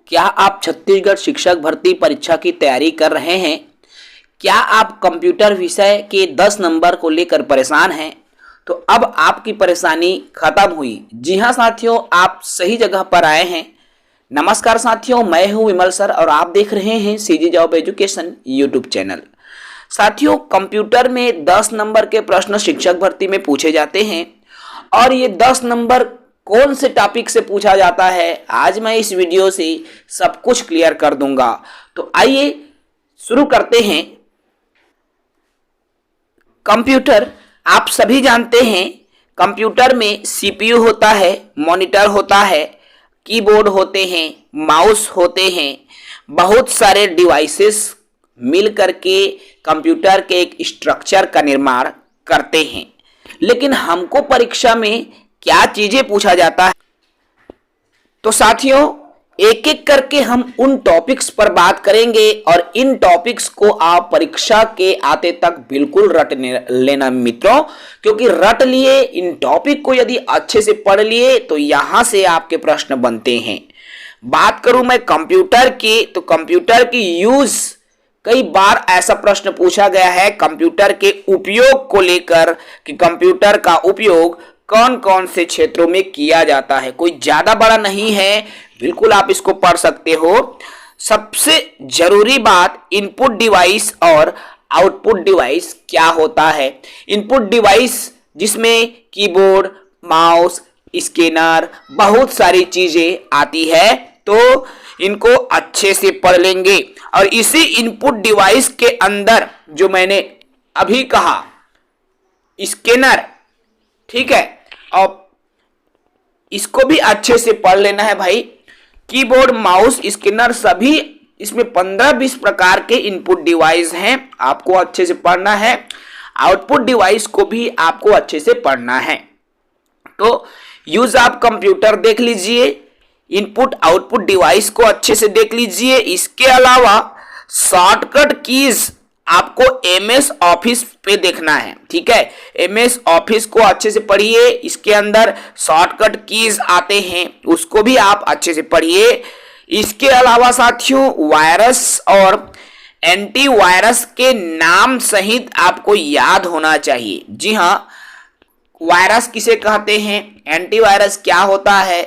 क्या आप छत्तीसगढ़ शिक्षक भर्ती परीक्षा की तैयारी कर रहे हैं? क्या आप कंप्यूटर विषय के 10 नंबर को लेकर परेशान हैं? तो अब आपकी परेशानी खत्म हुई। जी हाँ साथियों, आप सही जगह पर आए हैं। नमस्कार साथियों, मैं हूं विमल सर और आप देख रहे हैं CG job education YouTube channel. साथियों, कंप्यूटर में 10 नंबर के प्रश्न शिक्षक भर्ती में पूछे जाते हैं और ये 10 नंबर कौन से टॉपिक से पूछा जाता है, आज मैं इस वीडियो से सब कुछ क्लियर कर दूंगा। तो आइए शुरू करते हैं। कंप्यूटर आप सभी जानते हैं, कंप्यूटर में सीपीयू होता है, मॉनिटर होता है, कीबोर्ड होते हैं, माउस होते हैं, बहुत सारे डिवाइसेस मिल करके कंप्यूटर के एक स्ट्रक्चर का निर्माण करते हैं। लेकिन हमको परीक्षा में क्या चीजें पूछा जाता है, तो साथियों एक एक करके हम उन टॉपिक्स पर बात करेंगे और इन टॉपिक्स को आप परीक्षा के आते तक बिल्कुल रट लेना मित्रों, क्योंकि रट लिए इन टॉपिक को यदि अच्छे से पढ़ लिए तो यहां से आपके प्रश्न बनते हैं। बात करूं मैं कंप्यूटर की, तो कंप्यूटर की यूज कई बार ऐसा प्रश्न पूछा गया है कंप्यूटर के उपयोग को लेकर कि कंप्यूटर का उपयोग कौन कौन से क्षेत्रों में किया जाता है। कोई ज्यादा बड़ा नहीं है, बिल्कुल आप इसको पढ़ सकते हो। सबसे जरूरी बात, इनपुट डिवाइस और आउटपुट डिवाइस क्या होता है। इनपुट डिवाइस जिसमें कीबोर्ड, माउस, स्कैनर, बहुत सारी चीजें आती है, तो इनको अच्छे से पढ़ लेंगे। और इसी इनपुट डिवाइस के अंदर जो मैंने अभी कहा स्कैनर, ठीक है, और इसको भी अच्छे से पढ़ लेना है भाई। कीबोर्ड, माउस, स्कैनर सभी इसमें 15-20 प्रकार के इनपुट डिवाइस हैं, आपको अच्छे से पढ़ना है। आउटपुट डिवाइस को भी आपको अच्छे से पढ़ना है। तो यूज ऑफ कंप्यूटर देख लीजिए, इनपुट आउटपुट डिवाइस को अच्छे से देख लीजिए। इसके अलावा शॉर्टकट कीज आपको एमएस ऑफिस पे देखना है, ठीक है। एमएस ऑफिस को अच्छे से पढ़िए, इसके अंदर शॉर्टकट कीज आते हैं, उसको भी आप अच्छे से पढ़िए। इसके अलावा साथियों वायरस और एंटीवायरस के नाम सहित आपको याद होना चाहिए। जी हाँ, वायरस किसे कहते हैं, एंटीवायरस क्या होता है,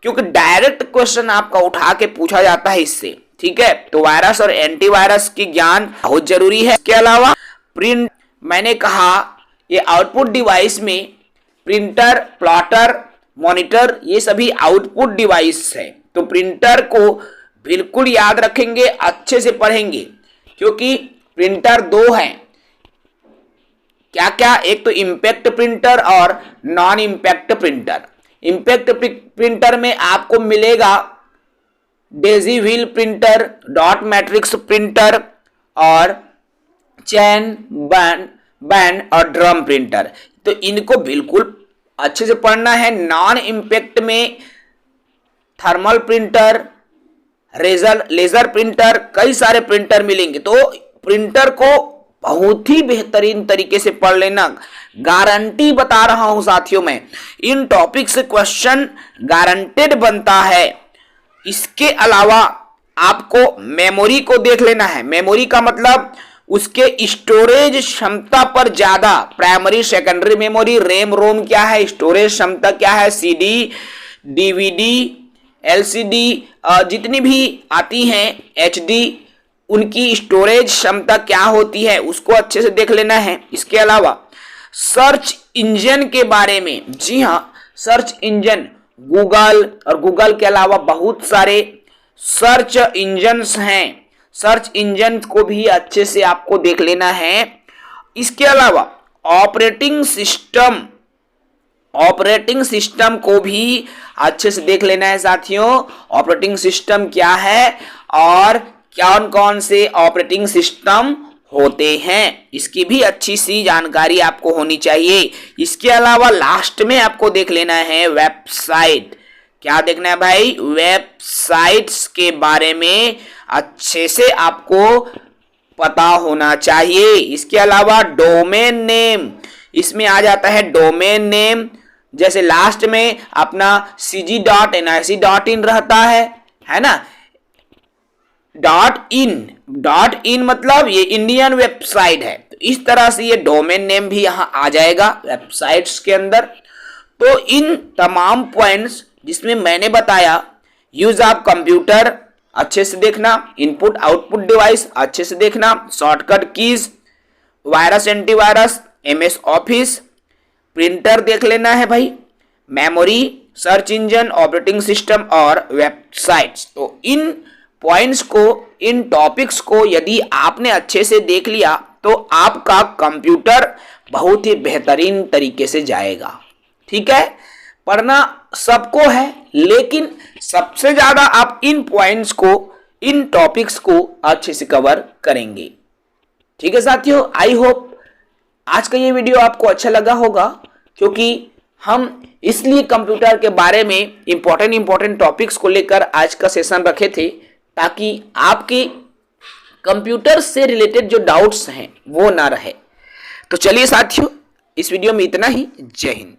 क्योंकि डायरेक्ट क्वेश्चन आपका उठा के पूछा जाता है इससे, ठीक है। तो वायरस और एंटीवायरस की ज्ञान बहुत जरूरी है। इसके अलावा प्रिंट, मैंने कहा ये आउटपुट डिवाइस में प्रिंटर, प्लॉटर, मॉनिटर, ये सभी आउटपुट डिवाइस है। तो प्रिंटर को बिल्कुल याद रखेंगे, अच्छे से पढ़ेंगे, क्योंकि प्रिंटर दो हैं। क्या क्या, एक तो इंपैक्ट प्रिंटर और non impact printer. Impact printer में आपको मिलेगा Daisy wheel printer, dot matrix printer और चैन बैंड और ड्रम प्रिंटर। तो इनको बिल्कुल अच्छे से पढ़ना है। नॉन इंपैक्ट में थर्मल प्रिंटर, लेजर प्रिंटर, कई सारे प्रिंटर मिलेंगे। तो प्रिंटर को बहुत ही बेहतरीन तरीके से पढ़ लेना, गारंटी बता रहा हूं साथियों मैं, इन टॉपिक से क्वेश्चन गारंटेड बनता है। इसके अलावा आपको मेमोरी को देख लेना है। मेमोरी का मतलब उसके स्टोरेज क्षमता पर ज्यादा, primary secondary memory, RAM ROM क्या है, स्टोरेज क्षमता क्या है, सीडी, डीवीडी, एलसीडी, जितनी भी आती हैं एचडी, उनकी स्टोरेज क्षमता क्या होती है, उसको अच्छे से देख लेना है। इसके अलावा सर्च इंजन के बारे में, जी हाँ, सर्च इंजन गूगल और गूगल के अलावा बहुत सारे सर्च इंजन्स हैं, सर्च इंजन को भी अच्छे से आपको देख लेना है। इसके अलावा ऑपरेटिंग सिस्टम को भी अच्छे से देख लेना है साथियों। ऑपरेटिंग सिस्टम क्या है और कौन कौन से ऑपरेटिंग सिस्टम होते हैं, इसकी भी अच्छी सी जानकारी आपको होनी चाहिए। इसके अलावा लास्ट में आपको देख लेना है वेबसाइट। क्या देखना है भाई, वेबसाइट्स के बारे में अच्छे से आपको पता होना चाहिए। इसके अलावा डोमेन नेम, इसमें आ जाता है डोमेन नेम, जैसे लास्ट में अपना cg.nic.in रहता है ना, डॉट इन मतलब ये इंडियन वेबसाइट है, तो इस तरह से ये डोमेन नेम भी यहां आ जाएगा वेबसाइट्स के अंदर। तो इन तमाम पॉइंट्स जिसमें मैंने बताया, यूज ऑफ कंप्यूटर अच्छे से देखना, इनपुट आउटपुट डिवाइस अच्छे से देखना, shortcut keys, virus antivirus, MS office, printer देख लेना है भाई, memory, search engine, operating system और वेबसाइट्स। तो इन पॉइंट्स को, इन टॉपिक्स को यदि आपने अच्छे से देख लिया तो आपका कंप्यूटर बहुत ही बेहतरीन तरीके से जाएगा। ठीक है, पढ़ना सबको है, लेकिन सबसे ज्यादा आप इन पॉइंट्स को, इन टॉपिक्स को अच्छे से कवर करेंगे। ठीक है साथियों, आई होप आज का ये वीडियो आपको अच्छा लगा होगा, क्योंकि हम इसलिए कंप्यूटर के बारे में इंपॉर्टेंट टॉपिक्स को लेकर आज का सेशन रखे थे, ताकि आपके कंप्यूटर से रिलेटेड जो डाउट्स हैं वो ना रहे। तो चलिए साथियों, इस वीडियो में इतना ही। जय हिंद।